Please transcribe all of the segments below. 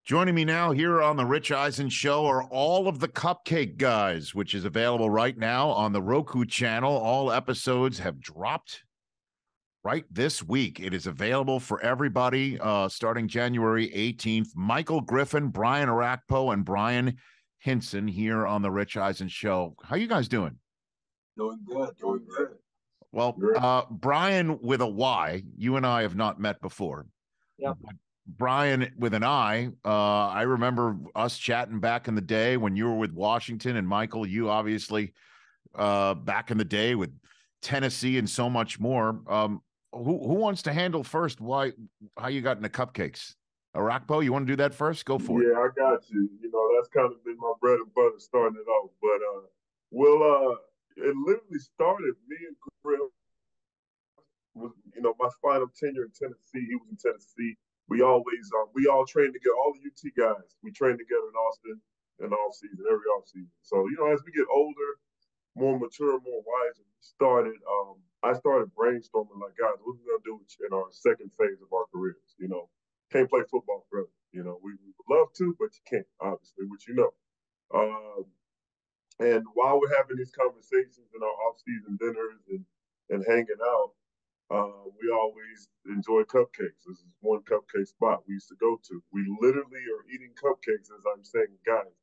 Joining me now here on the Rich Eisen Show are all of the Cupcake Guys, which is available right now on the Roku Channel. All episodes have dropped right this week. It is available for everybody starting January 18th. Michael Griffin, Bryan Arakpo, and Bryan Hynson here on the Rich Eisen Show. How you guys doing? Doing good, doing good. Well, Bryan with a Y, you and I have not met before. Yep. Bryan with an I remember us chatting back in the day when you were with Washington, and Michael, you obviously back in the day with Tennessee and so much more. Who wants to handle first how you got into cupcakes? Arakpo, you want to do that first? Go for it. Yeah, I got you. You know, that's kind of been my bread and butter starting it off. But it literally started me and Griff was, my final tenure in Tennessee. He was in Tennessee. We all trained together, all the UT guys. We trained together in Austin in the off season, every off season. So, as we get older, more mature, more wiser, I started brainstorming like, guys, what are we gonna do in our second phase of our careers? Can't play football forever. We would love to, but you can't, obviously, which you know. And while we're having these conversations in our off-season dinners and hanging out, we always enjoy cupcakes. This is one cupcake spot we used to go to. We literally are eating cupcakes as I'm saying, guys,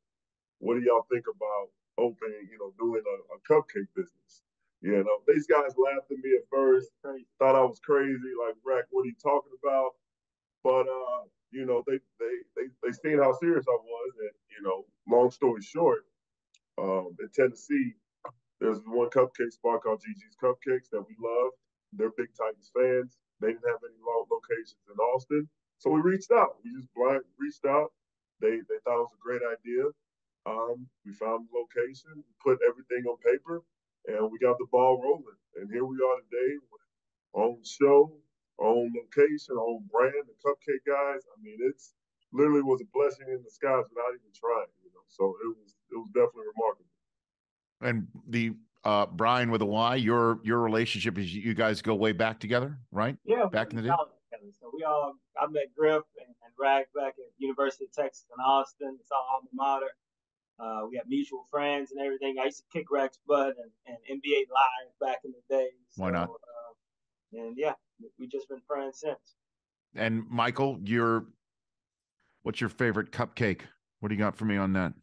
what do y'all think about opening, doing a cupcake business? These guys laughed at me at first, thought I was crazy, like, Rack, what are you talking about? But, they seen how serious I was. And, long story short, in Tennessee, there's one cupcake spot called Gigi's Cupcakes that we love. They're big Titans fans. They didn't have any locations in Austin. So we reached out. We just reached out. They thought it was a great idea. We found the location, put everything on paper, and we got the ball rolling. And here we are today with our own show, our own location, our own brand, the Cupcake Guys. I mean, it's literally was a blessing in disguise without even trying, So it was definitely remarkable. And the Bryan with a Y, your relationship is you guys go way back together, right? Yeah, back in the day. So I met Griff and Rag back at University of Texas in Austin. It's our alma mater. We have mutual friends and everything. I used to kick Rag's butt and NBA Live back in the day. Why not? And yeah, we just been friends since. And Michael, what's your favorite cupcake? What do you got for me on that?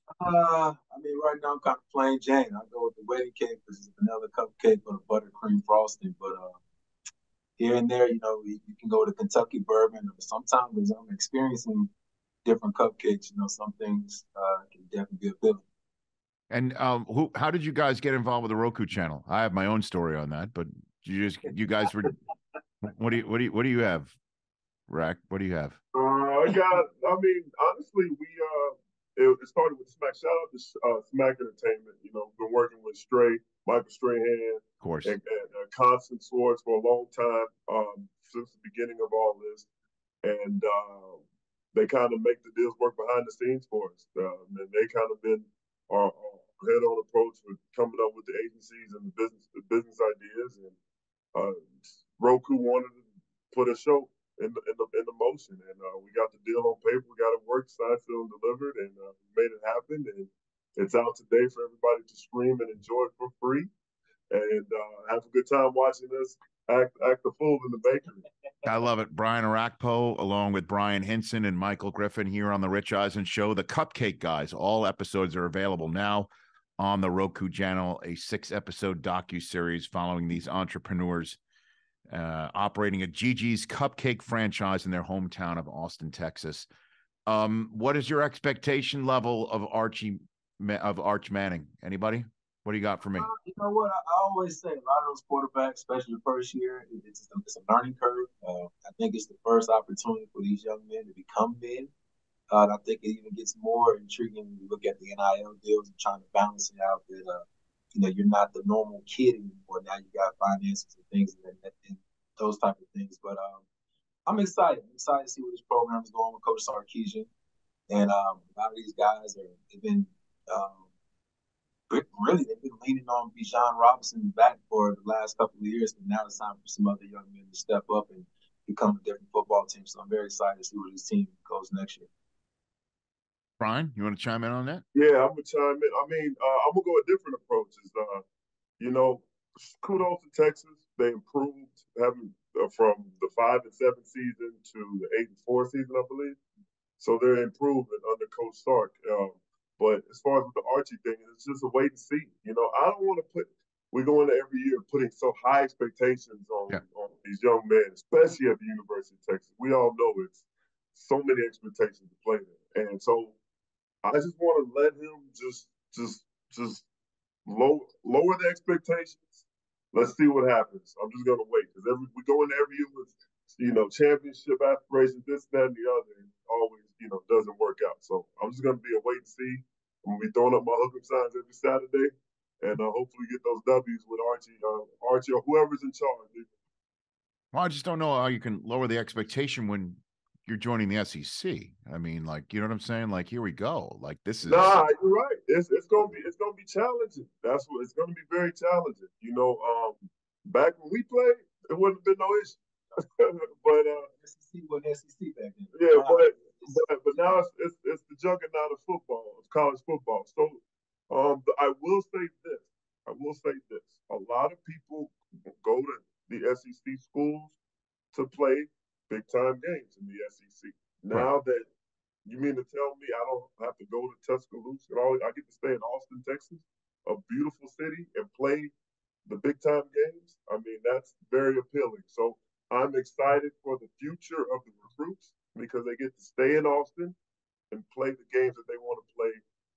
Right now I'm kind of plain Jane. I go with the wedding cake, which is a vanilla cupcake with a buttercream frosting. But here and there, you can go to Kentucky bourbon. Or sometimes as I'm experiencing different cupcakes, some things can definitely be appealing. And how did you guys get involved with the Roku Channel? I have my own story on that, but you guys were. What do you have, Rack? What do you have? Honestly, it started with Smack. Shout out to Smack Entertainment. We've been working with Michael Strahan, of course, and Constant Swords for a long time, since the beginning of all this. And they kind of make the deals work behind the scenes for us. And they kind of been our head-on approach with coming up with the agencies and the business ideas. And Roku wanted to put a show in the motion, and we got the deal on paper. We got it worked, signed, sealed, and delivered, and we made it happen. And it's out today for everybody to stream and enjoy it for free, and have a good time watching us act the fool in the bakery. I love it. Bryan Arakpo, along with Bryan Hynson and Michael Griffin here on the Rich Eisen Show, the Cupcake Guys. All episodes are available now on the Roku Channel, a 6-episode docuseries following these entrepreneurs operating a Gigi's Cupcake franchise in their hometown of Austin, Texas. What is your expectation level of Arch Manning? Anybody? What do you got for me? You know what? I always say a lot of those quarterbacks, especially the first year, it's a learning curve. I think it's the first opportunity for these young men to become men. I think it even gets more intriguing when you look at the NIL deals and trying to balance it out that you're not the normal kid anymore. Now you got finances and things and those type of things. But I'm excited. I'm excited to see where this program is going with Coach Sarkisian. And a lot of these guys they've been leaning on Bijan Robinson back for the last couple of years, but now it's time for some other young men to step up and become a different football team. So I'm very excited to see where this team goes next year. Bryan, you want to chime in on that? Yeah, I'm gonna chime in. I mean, I'm gonna go with different approaches. You know, kudos to Texas. They improved having from the 5-7 season to the 8-4 season, I believe. So they're improving under Coach Sark. But as far as with the Archie thing, it's just a wait and see. You know, I don't want to put. We go into every year putting so high expectations on these young men, especially at the University of Texas. We all know it's so many expectations to play there, and so I just want to let him just lower the expectations. Let's see what happens. I'm just gonna wait because we go into every year with championship aspirations, this, that, and the other, and always doesn't work out. So I'm just gonna be a wait and see. I'm gonna be throwing up my hook 'em signs every Saturday, and hopefully get those W's with Archie or whoever's in charge. Well, I just don't know how you can lower the expectation when you're joining the SEC. I mean, like, you know what I'm saying? Like, here we go. Like, this is. Nah, you're right. It's gonna be challenging. That's what it's gonna be, very challenging. Back when we played, it wouldn't have been no issue. But SEC wasn't SEC back then. Yeah, but now it's the juggernaut of football, of college football. So I will say this. A lot of people go to the SEC schools to play big time games in the SEC. Now that you mean to tell me I don't have to go to Tuscaloosa and I get to stay in Austin, Texas, a beautiful city, and play the big time games? I mean, that's very appealing. So I'm excited for the future of the recruits because they get to stay in Austin and play the games that they want to play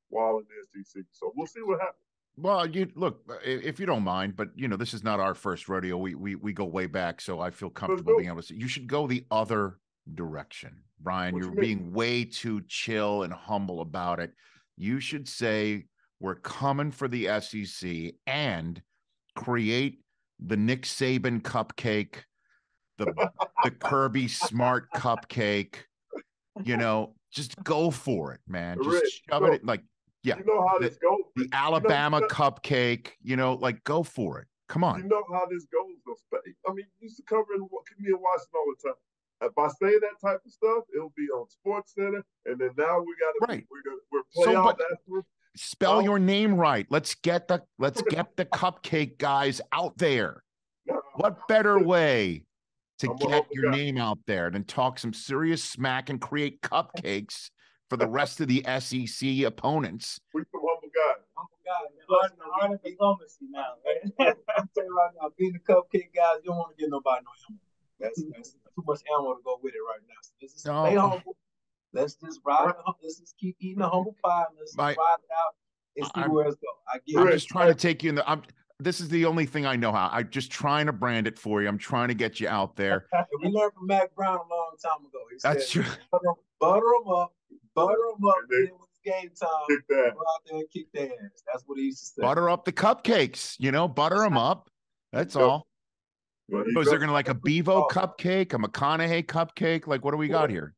while in the SEC. So we'll see what happens. Well, you look, if you don't mind, but this is not our first rodeo. We go way back, so I feel comfortable being able to say you should go the other direction. Bryan, you're being way too chill and humble about it. You should say we're coming for the SEC and create the Nick Saban cupcake, the Kirby Smart cupcake. Just go for it, man. Just shove it like. Yeah, you know how this goes. The Alabama cupcake, go for it. Come on. You know how this goes, though. I mean, you used to cover me in Washington all the time. If I say that type of stuff, it'll be on Sports Center, and then now we got to we're play out that. Spell your name right. Let's get the Cupcake Guys out there. What better way to get your name out there than talk some serious smack and create cupcakes for the rest of the SEC opponents? We're some humble guys. Art of diplomacy now. I'm telling you right now, being the Cupcake Guys, you don't want to get nobody no ammo. That's too much ammo to go with it right now. So let's just stay humble. Let's just ride. Let's just keep eating the humble pie. Let's ride it out and see where it's going. I'm just trying to take you in the. This is the only thing I know how. I'm just trying to brand it for you. I'm trying to get you out there. We learned from Mac Brown a long time ago. He That's said, true. Butter them up. And then when it's game time, go out there and kick their ass. That's what he used to say. Butter up the cupcakes. Butter them up. That's all. So is there going to like a Bevo cupcake, a McConaughey cupcake? Like, what do we got here?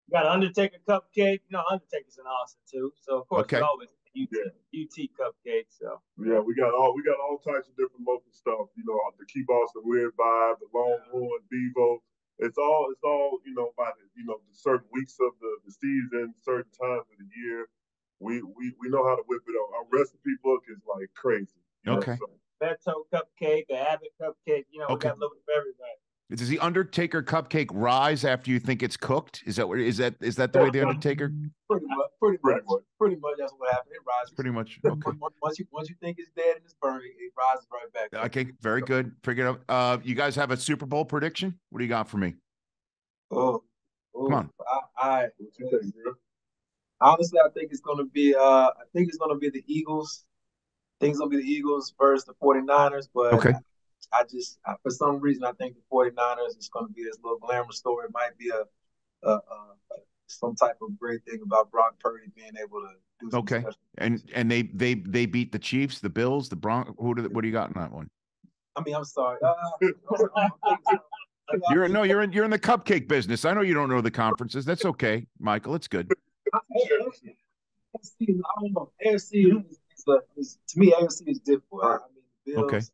We got an Undertaker cupcake. Undertaker's in Austin too. So of course, always UT cupcake. So yeah, we got all types of different local stuff. The Keep Austin Weird Vibe, the Longhorn, Bevo. It's all by the certain weeks of the season, certain times of the year. We know how to whip it up. Our recipe book is like crazy. Okay. Beto cupcake, the Abbott cupcake. We got a little bit of everybody. Does the Undertaker cupcake rise after you think it's cooked? Is that the way the Undertaker? Pretty much. That's what happened. It rises. Pretty much. Okay. Once you think it's dead and it's burned, it rises right back. Okay. Very good. Figure it out. You guys have a Super Bowl prediction? What do you got for me? Come on. Honestly, I think it's going to be. The Eagles. I think it's going to be the Eagles versus the 49ers, but I for some reason, I think the 49ers is going to be this little glamour story. It might be some type of great thing about Brock Purdy being able to do something special. And they beat the Chiefs, the Bills, the Broncos. What do you got in that one? I mean, I'm sorry. You're in the cupcake business. I know you don't know the conferences. That's okay, Michael. It's good. AFC, I don't know. AFC is to me. AFC is difficult. I mean, Bills.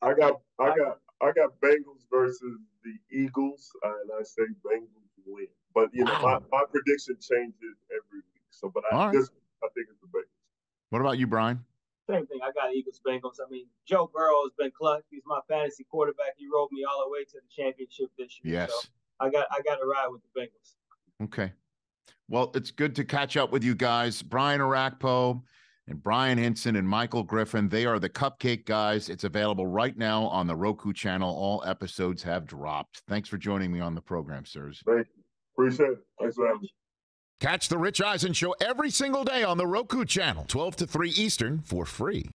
I got Bengals versus the Eagles, and I say Bengals win. But my prediction changes every week. So, but All right. I think it's the Bengals. What about you, Bryan? Same thing. I got Eagles Bengals. I mean, Joe Burrow has been clutch. He's my fantasy quarterback. He rode me all the way to the championship this year. Yes. So I got to ride with the Bengals. Okay. Well, it's good to catch up with you guys. Brian Arakpo and Bryan Hynson and Michael Griffin. They are the Cupcake Guys. It's available right now on the Roku channel. All episodes have dropped. Thanks for joining me on the program, sirs. Thank you. Appreciate it. Thanks for having me. Catch the Rich Eisen Show every single day on the Roku channel, 12 to 3 Eastern, for free.